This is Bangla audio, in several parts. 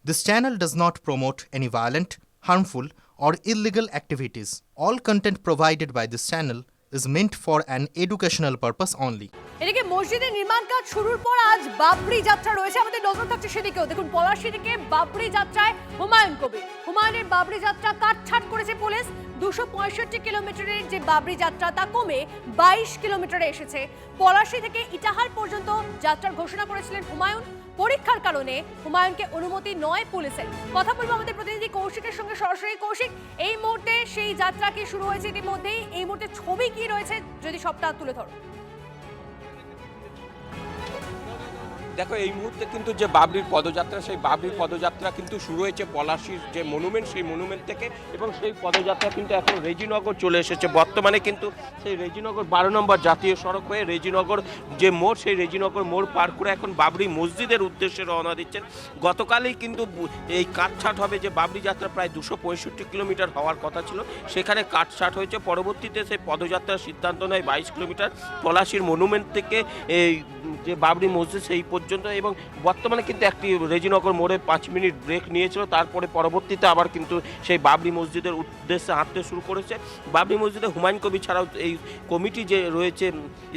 This channel does not promote any violent, harmful, or illegal activities. All content provided by this channel is meant for an educational purpose only. এদিকে মসজিদের নির্মাণ কাজ শুরুর পর আজ বাবরি যাত্রা রয়েছে, আমাদের নজর থাকছে সেদিকেও। দেখুন, পলাশী থেকে বাবরি যাত্রায় হুমায়ুন কবির, হুমায়ুনের বাবরি যাত্রা কাটছাট করেছে পুলিশ। 265 কিলোমিটারের যে বাবরি যাত্রা তা কমে 22 কিলোমিটারে এসেছে। পলাশী থেকে ইটাহার পর্যন্ত যাত্রার ঘোষণা করেছিলেন হুমায়ুন। পরীক্ষার কারণে হুমায়ুনকে অনুমতি নয় পুলিশের। কথা বলবো আমাদের প্রতিনিধি কৌশিকের সঙ্গে সরাসরি। কৌশিক, এই মুহূর্তে সেই যাত্রা কি শুরু হয়েছে ইতিমধ্যেই? এই মুহূর্তে ছবি কি রয়েছে যদি সবটা তুলে ধরো। দেখো, এই মুহূর্তে কিন্তু যে বাবরির পদযাত্রা, সেই বাবরির পদযাত্রা কিন্তু শুরু হয়েছে পলাশীর যে মনুমেন্ট, সেই মনুমেন্ট থেকে, এবং সেই পদযাত্রা কিন্তু এখন রেজিনগর চলে এসেছে। বর্তমানে কিন্তু সেই রেজিনগর 12 নম্বর জাতীয় সড়ক হয়ে রেজিনগর যে মোড়, সেই রেজিনগর মোড় পার করে এখন বাবরি মসজিদের উদ্দেশ্যে রওনা দিচ্ছেন। গতকালই কিন্তু এই কাটছাট হবে, যে বাবরি যাত্রা প্রায় 265 কিলোমিটার হওয়ার কথা ছিল, সেখানে কাটছাট হয়েছে। পরবর্তীতে সেই পদযাত্রার সিদ্ধান্ত নেয় 22 কিলোমিটার পলাশীর মনুমেন্ট থেকে এই যে বাবরি মসজিদ সেই পর্যন্ত। এবং বর্তমানে কিন্তু একটি রেজিনগর মোড়ে 5 মিনিট ব্রেক নিয়েছিল, তারপরে পরবর্তীতে আবার কিন্তু সেই বাবরি মসজিদের উদ্দেশ্যে হাঁটতে শুরু করেছে। বাবরি মসজিদে হুমায়ুন কবির ছাড়াও এই কমিটি যে রয়েছে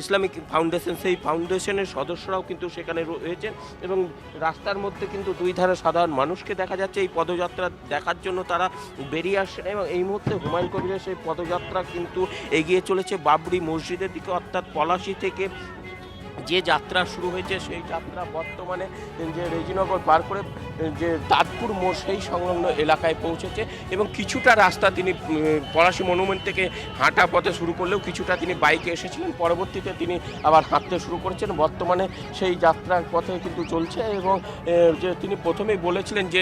ইসলামিক ফাউন্ডেশন, সেই ফাউন্ডেশনের সদস্যরাও কিন্তু সেখানে রয়েছেন। এবং রাস্তার মধ্যে কিন্তু দুই ধারে সাধারণ মানুষকে দেখা যাচ্ছে এই পদযাত্রা দেখার জন্য তারা বেরিয়ে আসছেন। এবং এই মুহূর্তে হুমায়ুন কবিরের সেই পদযাত্রা কিন্তু এগিয়ে চলেছে বাবরি মসজিদের দিকে, অর্থাৎ পলাশী থেকে যে যাত্রা শুরু হয়েছে সেই যাত্রা বর্তমানে যে রেজিনগর পার করে যে তাজপুর মোড় সেই সংলগ্ন এলাকায় পৌঁছেছে। এবং কিছুটা রাস্তা তিনি পলাশী মনুমেন্ট থেকে হাঁটা পথে শুরু করলেও কিছুটা তিনি বাইকে এসেছিলেন, পরবর্তীতে তিনি আবার হাঁটতে শুরু করেছেন। বর্তমানে সেই যাত্রার পথে কিন্তু চলছে। এবং যে তিনি প্রথমেই বলেছিলেন যে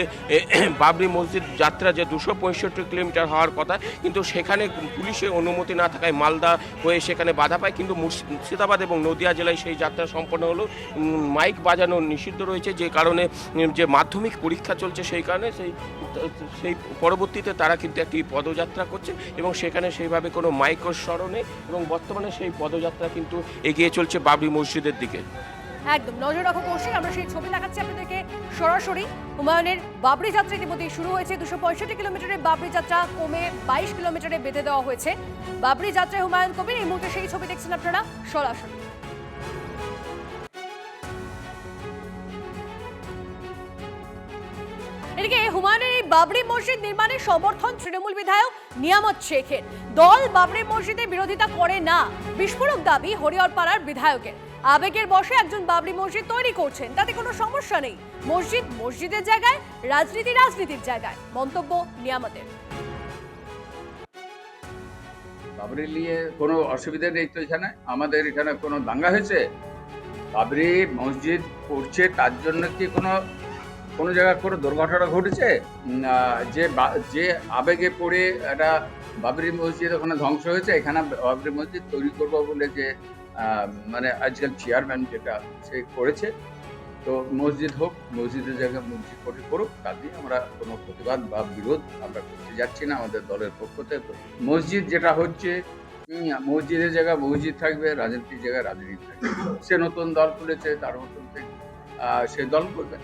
বাবরি মসজিদ যাত্রা যে 265 কিলোমিটার হওয়ার কথা, কিন্তু সেখানে পুলিশের অনুমতি না থাকায় মালদা হয়ে সেখানে বাধা পায়। কিন্তু মুর্শিদাবাদ এবং নদিয়া জেলায় সেই যাত্রা সম্পন্ন হলো। মাইক বাজানো নিষিদ্ধ রয়েছে, যে কারণে যে মাধ্যমিক পরীক্ষা চলছে সেই কারণে সেই পরবর্তীতে তারা কিন্তু একটি পদযাত্রা করছে এবং সেখানে সেইভাবে কোনো মাইকের স্মরণ নেই। এবং বর্তমানে সেই পদযাত্রা কিন্তু এগিয়ে চলছে বাবরি মসজিদের দিকে। একদম নজর রাখো কৌশিক, আমরা সেই ছবি দেখাচ্ছি আপনাদেরকে সরাসরি। হুমায়ুনের বাবরি যাত্রা ইতিমধ্যেই শুরু হয়েছে। 265 কিলোমিটারের বাবরি যাত্রা কমে 22 কিলোমিটারে বেঁধে দেওয়া হয়েছে। বাবরি যাত্রায় হুমায়ুন কবির, এই মুহূর্তে সেই ছবি দেখছেন আপনারা সরাসরি। এদিকে হুমায়ুনের এই বাবরি মসজিদ নির্মাণের সমর্থন তৃণমূল বিধায়ক নিয়ামত শেখের। দল বাবরি মসজিদের বিরোধিতা করে না, বিস্ফোরক দাবি হরিহরপাড়ার বিধায়কের। আবেগের বশে একজন বাবরি মসজিদ তৈরি করছেন, তাতে কোনো সমস্যা নেই। মসজিদ মসজিদের জায়গায়, রাজনীতি রাজনীতির জায়গায়, মন্তব্য নিয়ামতের। বাবরি নিয়ে কোনো অসুবিধা নেই তো, এখানে আমাদের এখানে কোনো দাঙ্গা হয়েছে? বাবরি মসজিদ করছে তার জন্য কি কোনো জায়গায় কোনো দুর্ঘটনা ঘটেছে? যে আবেগে পড়ে একটা বাবরি মসজিদ ওখানে ধ্বংস হয়েছে, এখানে বাবরি মসজিদ তৈরি করবো বলে যে মানে আজকাল চেয়ারম্যান যেটা সে করেছে, তো মসজিদ হোক, মসজিদের জায়গায় মসজিদ করুক, তাতে আমরা কোনো প্রতিবাদ বা বিরোধ আমরা করতে যাচ্ছি না আমাদের দলের পক্ষ থেকে। মসজিদ যেটা হচ্ছে, মসজিদের জায়গায় মসজিদ থাকবে, রাজনীতির জায়গায় রাজনীতি থাকবে। সে নতুন দল খুলেছে, তার মতন সে দল করবে।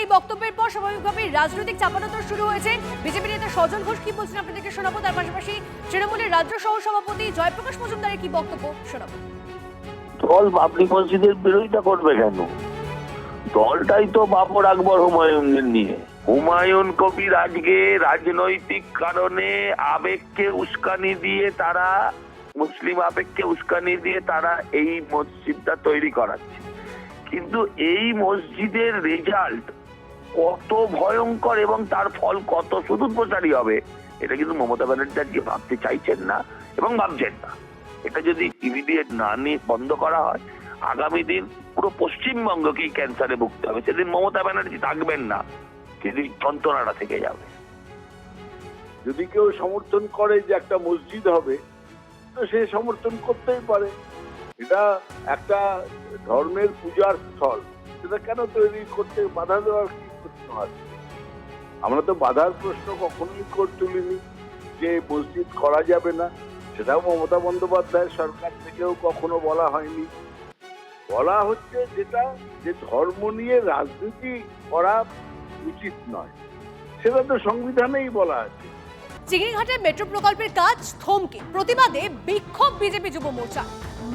এই বক্তব্যের পর স্বাভাবিকভাবে রাজনৈতিক চাপানোতর শুরু হয়েছে। বিজেপি নেতা সজল ঘোষ কি বলছেন আপনাদেরকে শোনাবো, তার পাশাপাশি তৃণমূলের রাজ্য সহ সভাপতি জয়প্রকাশ মজুমদারের কি বক্তব্য শোনাবো। দল বাবরি মসজিদের বিরোধিতা করবে কেন? দলটাই তো বাবর আকবর হুমায়ুনদের নিয়ে। হুমায়ুন কবির আজকে রাজনৈতিক কারণে আবেগকে উস্কানি দিয়ে, তারা মুসলিম আবেগকে উস্কানি দিয়ে তারা এই মসজিদটা তৈরি করাচ্ছে। কিন্তু এই মসজিদের রেজাল্ট কত ভয়ঙ্কর এবং তার ফল কত সুদূরপ্রসারী হবে, এটা কিন্তু মমতা ব্যানার্জি আজকে ভাবতে চাইছেন না এবং ভাবছেন না। এটা যদি ইমিডিয়েট না নিয়ে বন্ধ করা হয়, আগামী দিন পুরো পশ্চিমবঙ্গকেই ক্যান্সারে ভুগতে হবে। সেদিন মমতা ব্যানার্জি থাকবেন না, সেদিন যন্ত্রণাটা থেকে যাবে। যদি কেউ সমর্থন করে যে একটা মসজিদ হবে, তো সে সমর্থন করতেই পারে। এটা একটা ধর্মের পূজার স্থল, সেটা কেন তৈরি করতে বাধা দেওয়ার কি প্রশ্ন আছে? আমরা তো বাধার প্রশ্ন কখনোই তুলিনি যে মসজিদ করা যাবে না, সেটাও মমতা বন্দ্যোপাধ্যায়ের সরকার থেকেও কখনো বলা হয়নি। বলা হচ্ছে যেটা যে ধর্ম নিয়ে রাজনীতি করা উচিত নয়, সেটা তো সংবিধানেই বলা আছে। চিংড়িঘাটে মেট্রো প্রকল্পের কাজ থমকে, প্রতিবাদে বিক্ষোভ বিজেপি যুব মোর্চা।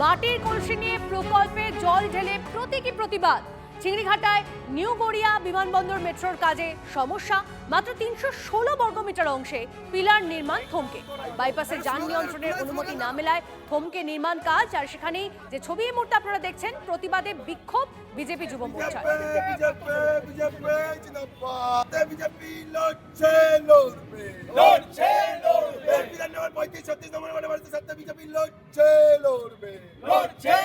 মাটির কলসি নিয়ে প্রকল্পে জল ঢেলে প্রতীকী প্রতিবাদ। চিংড়িঘাটায় নিউ গড়িয়া বিমানবন্দর মেট্রোর কাজে সমস্যা, মাত্র 316 বর্গমিটার অংশে পিলার নির্মাণ থমকে। বাইপাসে যান নিয়ন্ত্রণের অনুমতি না মেলায় থমকে নির্মাণ কাজ। আর সেখানেই যে ছবি এই মুহূর্তে আপনারা দেখছেন, প্রতিবাদে বিক্ষোভ বিজেপি যুব মোর্চা। লড়ছে